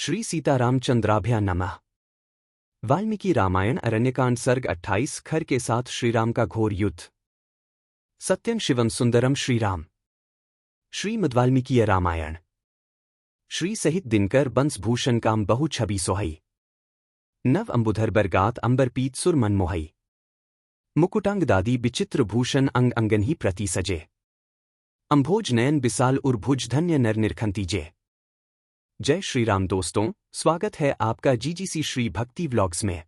श्री सीतारामचंद्राभ्या नमः। वाल्मीकि रामायण अरण्यकांड सर्ग 28। खर के साथ श्रीराम का घोर युद्ध। सत्यं शिवम सुंदरम श्रीराम। श्रीमद्वाल्मीकीय रामायण। श्री सहित दिनकर बंस भूषण काम बहु छवि सोहई। नव अंबुधर बरगात अंबर पीत सुर मन मोहई। मुकुटांग दादी विचित्र भूषण अंग अंगन ही प्रति सजे। अंभोज नयन बिसाल उर्भुज धन्य नर निरखंतीजे। जय श्री राम दोस्तों, स्वागत है आपका जीजीसी श्री भक्ति व्लॉग्स में।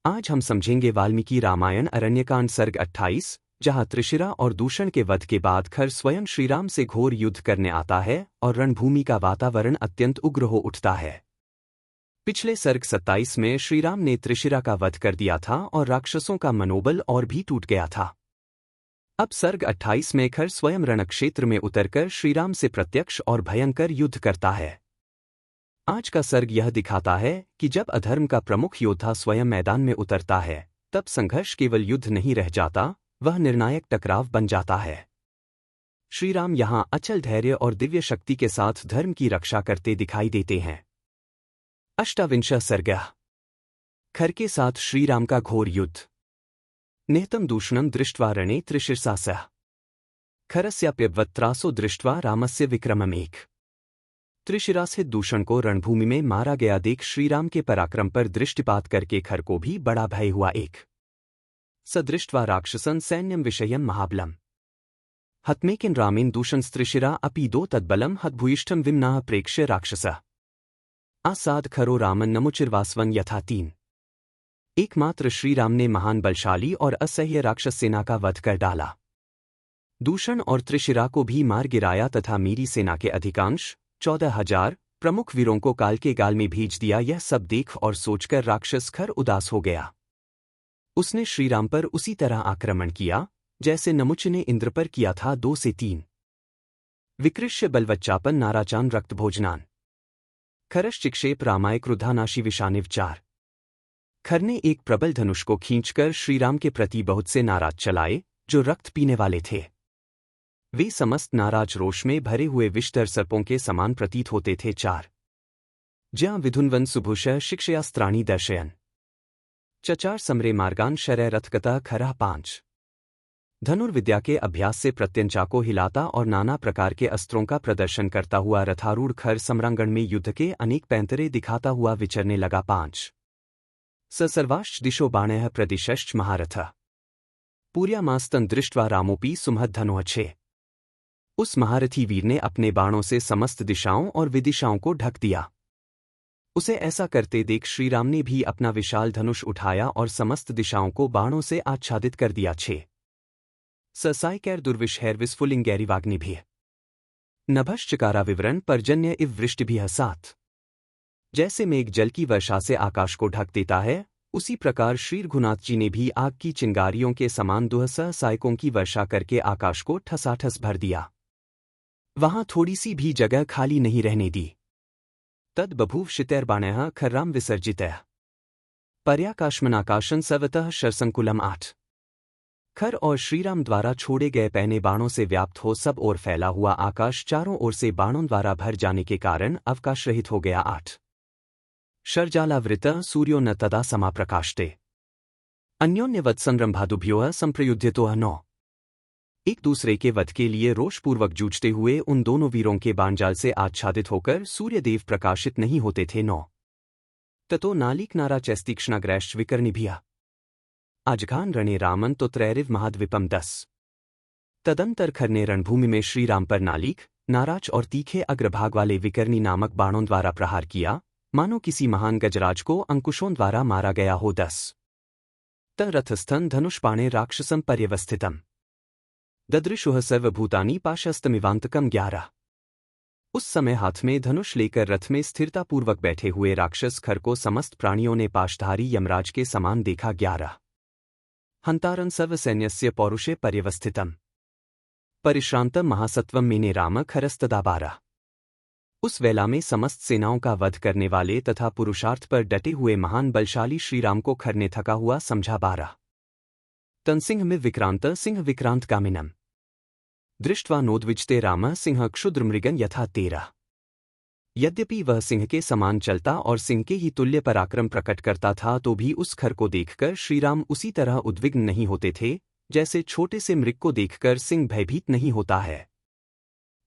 आज हम समझेंगे वाल्मीकि रामायण अरण्यकांड सर्ग 28, जहां त्रिशिरा और दूषण के वध के बाद खर स्वयं श्रीराम से घोर युद्ध करने आता है और रणभूमि का वातावरण अत्यंत उग्र हो उठता है। पिछले सर्ग 27 में श्रीराम ने त्रिशिरा का वध कर दिया था और राक्षसों का मनोबल और भी टूट गया था। अब सर्ग 28 में खर स्वयं रणक्षेत्र में उतरकर श्रीराम से प्रत्यक्ष और भयंकर युद्ध करता है। आज का सर्ग यह दिखाता है कि जब अधर्म का प्रमुख योद्धा स्वयं मैदान में उतरता है, तब संघर्ष केवल युद्ध नहीं रह जाता, वह निर्णायक टकराव बन जाता है। श्रीराम यहाँ अचल धैर्य और दिव्य शक्ति के साथ धर्म की रक्षा करते दिखाई देते हैं। अष्टाविंशः सर्गः। खर के साथ श्रीराम का घोर युद्ध। निहतं दूषणं दृष्ट्वा रणे त्रिशिरसा सह। खरस्याप्यवत्रासो दृष्ट्वा रामस्य विक्रममेक। त्रिशिरास्थित दूषण को रणभूमि में मारा गया देख श्रीराम के पराक्रम पर दृष्टिपात करके खर को भी बड़ा भय हुआ। एक सदृष्ट्वा राक्षसं सैन्यं विषयं महाबलम्। हतमेकिन रामेन दूषणस्त्रिशिरा अपि दो तद्बलम् हतभूयिष्ठं विम्नाः प्रेक्ष्य राक्षसः। आसाद खरो रामन नमुचिर्वास्वन यथा तीन। एकमात्र श्रीराम ने महान बलशाली और असह्य राक्षस सेना का वध कर डाला। दूषण और त्रिशिरा को भी मार गिराया तथा मेरी सेना के अधिकांश 14,000 प्रमुख वीरों को काल के गाल में भेज दिया। यह सब देख और सोचकर राक्षस खर उदास हो गया। उसने श्रीराम पर उसी तरह आक्रमण किया जैसे नमुच ने इंद्र पर किया था। 2 से 3। विकृष्य बलवच्चापन नाराचान रक्त भोजनान। खरश्चिक्षेप रामाय क्रुद्धानाशी विषानिव 4। खर ने एक प्रबल धनुष को खींचकर श्रीराम के प्रति बहुत से नाराज चलाए जो रक्त पीने वाले थे। वे समस्त नाराज रोष में भरे हुए विषधर सर्पों के समान प्रतीत होते थे। 4। ज्यां विधुन्वन सुभुष शिक्षयास्त्राणि दर्शयन। चचार समरे मार्गान शरय रथकतः खरः 5। धनुर्विद्या के अभ्यास से प्रत्यंचा को हिलाता और नाना प्रकार के अस्त्रों का प्रदर्शन करता हुआ रथारूढ़ खर सम्रांगण में युद्ध के अनेक पैंतरे दिखाता हुआ विचरने लगा। 5। सर्वाश्च दिशो बाणः प्रदिशश्च महारथः। पूर्यामास्तन दृष्ट्वा रामोपि सुमहद्धनुः 6। उस महारथी वीर ने अपने बाणों से समस्त दिशाओं और विदिशाओं को ढक दिया। उसे ऐसा करते देख श्रीराम ने भी अपना विशाल धनुष उठाया और समस्त दिशाओं को बाणों से आच्छादित कर दिया। 6। ससाइकैर दुर्विषहैर विस्फुलिंगैरिवाग्निभिः। नभश्चकारा विवरण पर्जन्य इव वृष्टिभिः 7। जैसे मेघ जल की वर्षा से आकाश को ढक देता है, उसी प्रकार श्री रघुनाथ जी ने भी आग की चिंगारियों के समान दुहसह सायकों की वर्षा करके आकाश को ठसाठस भर दिया। वहां थोड़ी सी भी जगह खाली नहीं रहने दी। तद बभूव शितैर्बाणः खर्राम विसर्जितः। पर्याकाशमनाकाशन सर्वतः शरसंकुलम 8। खर और श्रीराम द्वारा छोड़े गए पहने बाणों से व्याप्त हो सब ओर फैला हुआ आकाश चारों ओर से बाणों द्वारा भर जाने के कारण अवकाश रहित हो गया। 8। शर्जालावृतः सूर्यो न तदा समाप्रकाशते। अन्योन्यवत्संरंभादुभ्योः संप्रयुध्यतोः 9। एक दूसरे के वध के लिए रोषपूर्वक जूझते हुए उन दोनों वीरों के बाणजाल से आच्छादित होकर सूर्यदेव प्रकाशित नहीं होते थे। 9। ततो नालीक नारा चैस्तीक्ष्णाग्रैश्च विकर्णिभिः। अजघान रणे रामन तो त्रैरिव महाद्विपम 10। तदंतर खर ने रणभूमि में श्रीराम पर नालीक, नाराज और तीखे अग्रभाग वाले विकर्णी नामक बाणों द्वारा प्रहार किया, मानो किसी महान गजराज को अंकुशों द्वारा मारा गया हो। 10। तरथस्थन धनुष्पाणे राक्षसं पर्यवस्थितम्। ददृशुः सर्वभूतानि पाशस्तमिवांतकम् 11। उस समय हाथ में धनुष लेकर रथ में स्थिरतापूर्वक बैठे हुए राक्षस खर को समस्त प्राणियों ने पाशधारी यमराज के समान देखा। 11। हंतारं सर्वसैन्यस्य पौरुषे पर्यवस्थितम्। परिश्रांतं महासत्वं मेने राम खरस्तदा 12। उस वेला में समस्त सेनाओं का वध करने वाले तथा पुरुषार्थ पर डटे हुए महान बलशाली श्रीराम को खर ने थका हुआ समझा। 12। तनसिंह में विक्रांत सिंह विक्रांत कामिनम। दृष्ट्वा नोद्विजते रामः सिंह क्षुद्रमृगन यथा 13। यद्यपि वह सिंह के समान चलता और सिंह के ही तुल्य पराक्रम प्रकट करता था तो भी उस खर को देखकर श्रीराम उसी तरह उद्विग्न नहीं होते थे जैसे छोटे से मृग को देखकर सिंह भयभीत नहीं होता है।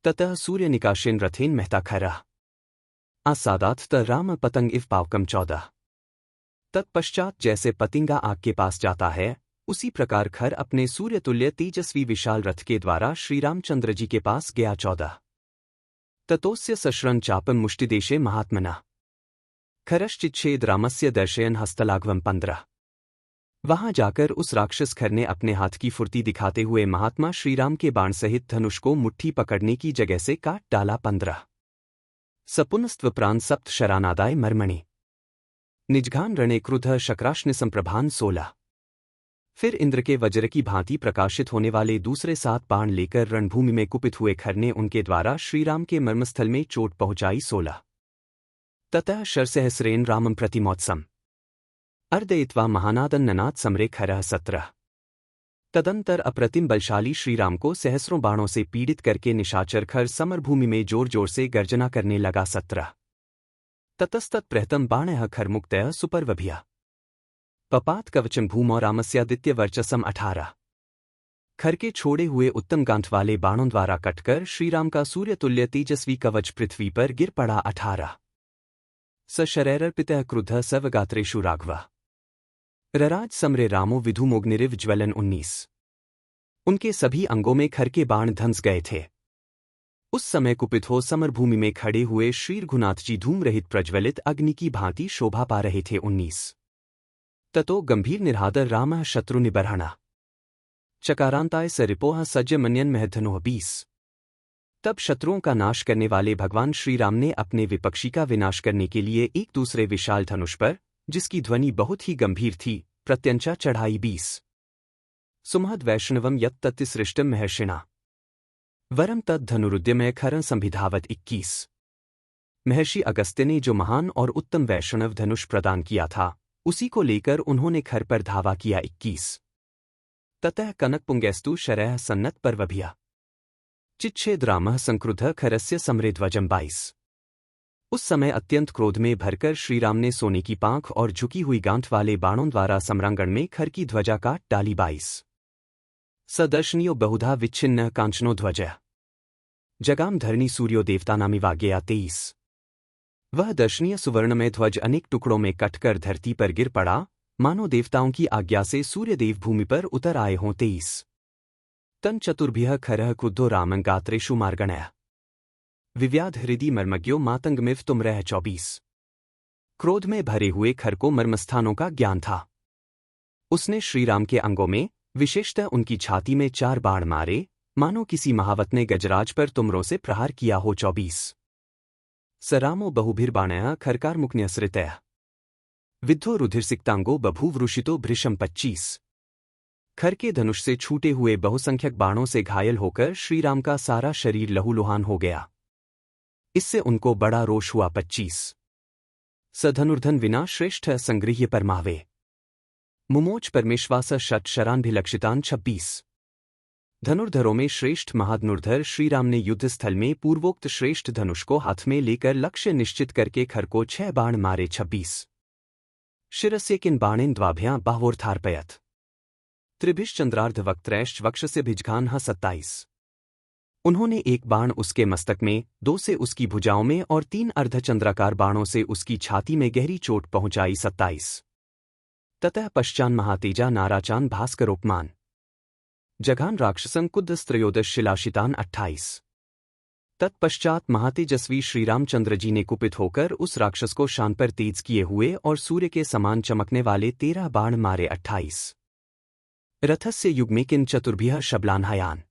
ततः सूर्य निकाशेन रथेन महता खरः आसादात त राम पतंग इव पावकम 14। तत्पश्चात जैसे पतिंगा आग के पास जाता है उसी प्रकार खर अपने सूर्यतुल्य तेजस्वी विशाल रथ के द्वारा श्रीरामचंद्र जी के पास गया। 14। ततोस्य सश्रन चापम मुष्टिदेशे महात्मना खरश्चिच्छेद रामस्य दर्शयन हस्तलाघवम 15। वहां जाकर उस राक्षस खर ने अपने हाथ की फुर्ती दिखाते हुए महात्मा श्रीराम के बाण सहित धनुष को मुट्ठी पकड़ने की जगह से काट डाला। 15। सपुनस्त्व प्राण सप्त शरानादाय मर्मणि निजघान रणे क्रुध शक्राश्न संप्रभान 16। फिर इंद्र के वज्र की भांति प्रकाशित होने वाले दूसरे 7 बाण लेकर रणभूमि में कुपित हुए खर ने उनके द्वारा श्रीराम के मर्मस्थल में चोट पहुंचाई। 16। ततः शरसहस्रेण रामं प्रतिमोत्सम अर्दयित्वा महानादन ननाद समरे खरः 17। तदंतर अप्रतिम बलशाली श्रीराम को सहस्रों बाणों से पीड़ित करके निशाचर खर समरभूमि में जोर जोर से गर्जना करने लगा। 17। ततस्तत्प्रहतं बाणः खरमुक्तः सुपर्वभ्यः पपात कवचम भूमौ रामस्यादित्य वर्चसम 18। खर के छोड़े हुए उत्तम गांठ वाले बाणों द्वारा कटकर श्रीराम का सूर्यतुल्य तेजस्वी कवच पृथ्वी पर गिर पड़ा। 18। स शरैरर्पितः क्रुद्धः सर्वगात्रेषु राघवः रराज समरे रामो विधुमोग्निरिव ज्वलन 19। उनके सभी अंगों में खर के बाण धंस गए थे। उस समय कुपित हो समरभूमि में खड़े हुए श्री रघुनाथ जी धूम रहित प्रज्वलित अग्नि की भांति शोभा पा रहे थे। 19। ततो गंभीर निर्हादर रामः शत्रुनिबर्हणः चकारांताय स रिपोः सज्जमन्यन महधनुः 20। तब शत्रुओं का नाश करने वाले भगवान श्रीराम ने अपने विपक्षी का विनाश करने के लिए एक दूसरे विशाल धनुष पर, जिसकी ध्वनि बहुत ही गंभीर थी, प्रत्यंचा चढ़ाई। 20। सुमहद वैष्णवम यत् तत्सृष्टम महर्षिणा वरम तद धनुरुद्यमय खरं संभिधावत 21। महर्षि अगस्त्य ने जो महान और उत्तम वैष्णव धनुष प्रदान किया था उसी को लेकर उन्होंने खर पर धावा किया। 21। ततः कनकपुंगैस्तु शरयः सन्नत पर्वभ्यः चिच्छेद रामः संक्रुद्धः खरस्य समरेध्वजम् 22। उस समय अत्यंत क्रोध में भरकर श्रीराम ने सोने की पांख और झुकी हुई गांठ वाले बाणों द्वारा सम्रांगण में खर की ध्वजा काट डाली। 22। सदर्शनीयो बहुधा विच्छिन्न कांचनो ध्वजः जगाम धरणी सूर्यो देवतानामि वाग्यया 23। वह दर्शनीय सुवर्णमय ध्वज अनेक टुकड़ों में कटकर धरती पर गिर पड़ा, मानो देवताओं की आज्ञा से सूर्यदेव भूमि पर उतर आए हों। 23। तन चतुर्भ्यः खरः क्रुद्धो रामं गात्रेषु मार्गणः विव्याध हृदि मर्मज्ञो मातंगमिव तुमरः 24। क्रोध में भरे हुए खर को मर्मस्थानों का ज्ञान था। उसने श्रीराम के अंगों में, विशेषतः उनकी छाती में 4 बाण मारे, मानो किसी महावत ने गजराज पर तुमरों से प्रहार किया हो। 24। स रामो बहुभिर्बाणः खरकारमुखन्यसृतः विद्धो रुधिरसिक्तांगो बभूवृषितो भृशम 25। खर के धनुष से छूटे हुए बहुसंख्यक बाणों से घायल होकर श्रीराम का सारा शरीर लहूलुहान हो गया। इससे उनको बड़ा रोष हुआ। 25। स धनुर्धन विना श्रेष्ठ संगृह्य परमावे मुमोच परमेश्वास शत शरान्भिलक्षितान 26। धनुर्धरों में श्रेष्ठ महाधनुर्धर श्रीराम ने युद्धस्थल में पूर्वोक्त श्रेष्ठ धनुष को हाथ में लेकर लक्ष्य निश्चित करके खर को 6 बाण मारे। 26। शिरस्य किन बाणेन द्वाभ्यां बाहोर्थार्पयत त्रिभिश्चंद्रार्धवक्त्रैश्च वक्षस्य भिजघानः 27। उन्होंने एक बाण उसके मस्तक में, 2 से उसकी भुजाओं में और 3 अर्धचंद्राकार बाणों से उसकी छाती में गहरी चोट पहुंचाई। 27। ततः पश्चान महातेजा नाराचान भास्करोपमान जघान राक्षसं कुद्धस्त्रयोदश शिलाशितान 28। तत्पश्चात महातेजस्वी श्रीरामचंद्र जी ने कुपित होकर उस राक्षस को शान पर तेज किए हुए और सूर्य के समान चमकने वाले 13 बाण मारे। 28। रथस्य युग्मेकिन चतुर्भ्यः शबलान्हायान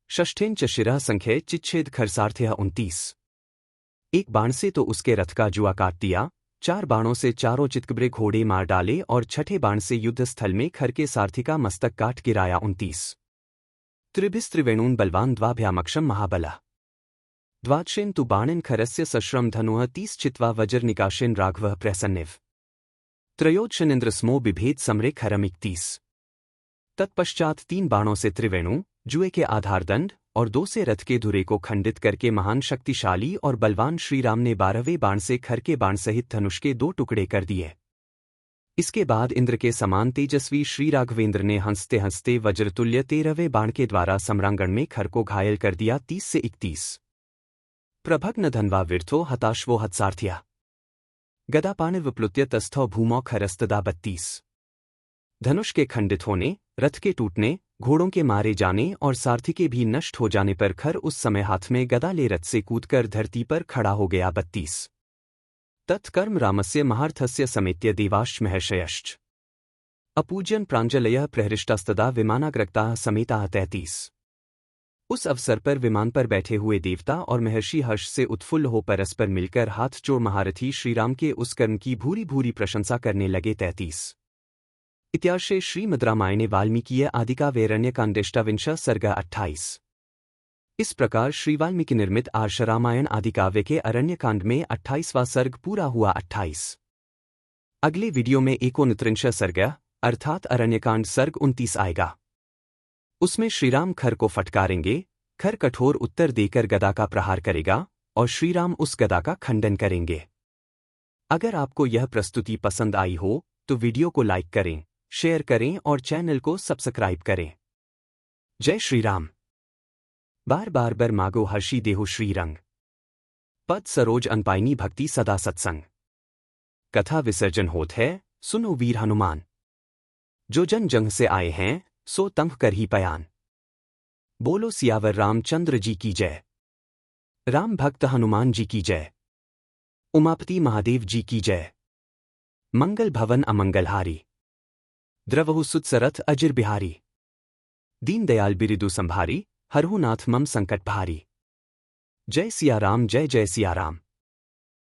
षष्ठेन च शिरः संख्ये चिच्छेद खरसार्थ्यः 29। एक बाण से तो उसके रथ का जुआ काट दिया, 4 बाणों से चारों चितकबरे घोड़े मार डाले और छठे बाण से युद्धस्थल में खर के सारथी का मस्तक काट गिराया। 29। त्रिभिस्त्रिवेणून बलवान द्वाभ्यामक्षम महाबलः द्वादशेन तु बाणेन खरस्य सश्रम धनुः 30 चित्वा वज्रनिकाशेन राघवः प्रसन्निव त्रयोदशनिन्द्र स्मो बिभेद समरे खरम 31। तत्पश्चात 3 बाणों से त्रिवेणु, जुए के आधार दंड और 2 से रथ के धुरे को खंडित करके महान शक्तिशाली और बलवान श्रीराम ने 12वें बाण से खर के बाण सहित धनुष के 2 टुकड़े कर दिए। इसके बाद इंद्र के समान तेजस्वी श्री राघवेंद्र ने हंसते हंसते वज्रतुल्य 13वें बाण के द्वारा सम्रांगण में खर को घायल कर दिया 30 से 31। प्रभग्न धन्वा विर्थो हताशवो हत्सार्थिया गदापाण विप्लुत्य तस्थौ भूमौ खरस्तदा 32। धनुष के खंडित होने, रथ के टूटने, घोड़ों के मारे जाने और सारथी के भी नष्ट हो जाने पर खर उस समय हाथ में गदा ले रथ से कूदकर धरती पर खड़ा हो गया 32। तत्कर्म रामस्य महार्थस्य समेत्य देवाश्च महर्षयश्च अपूज्यन प्राञ्जलयः प्रहृष्टास्तदा विमानाग्रगताः समेताः 33। उस अवसर पर विमान पर बैठे हुए देवता और महर्षि हर्ष से उत्फुल्ल हो परस्पर मिलकर हाथ जोड़ महारथी श्रीराम के उस कर्म की भूरी भूरी प्रशंसा करने लगे 33। इत्यार्षे श्रीमद् रामायणे वाल्मीकीय आदिकाव्येरण्यकाण्डेष्टाविंश सर्ग 28। इस प्रकार श्री वाल्मीकि निर्मित आर्ष रामायण आदिकाव्य के अरण्यकांड में 28वां सर्ग पूरा हुआ। 28। अगले वीडियो में 29 सर्ग अर्थात अरण्यकांड सर्ग 29 आएगा। उसमें श्रीराम खर को फटकारेंगे, खर कठोर उत्तर देकर गदा का प्रहार करेगा और श्रीराम उस गदा का खंडन करेंगे। अगर आपको यह प्रस्तुति पसंद आई हो तो वीडियो को लाइक करें, शेयर करें और चैनल को सब्सक्राइब करें। जय श्री राम। बार बार बर मागो हर्षी देहु श्रीरंग पद सरोज अनपाइनी भक्ति सदा सत्संग। कथा विसर्जन होत है, सुनो वीर हनुमान। जो जन जंग से आए हैं सो तंभ कर ही पयान। बोलो सियावर रामचंद्र जी की जय। राम भक्त हनुमान जी की जय। उमापति महादेव जी की जय। मंगल भवन अमंगलहारी द्रवहु सुतसरथ अजिर बिहारी। दीन दयाल बिरिदु संभारी हरहु नाथ मम संकट भारी। जय सिया राम जय जय सिया राम।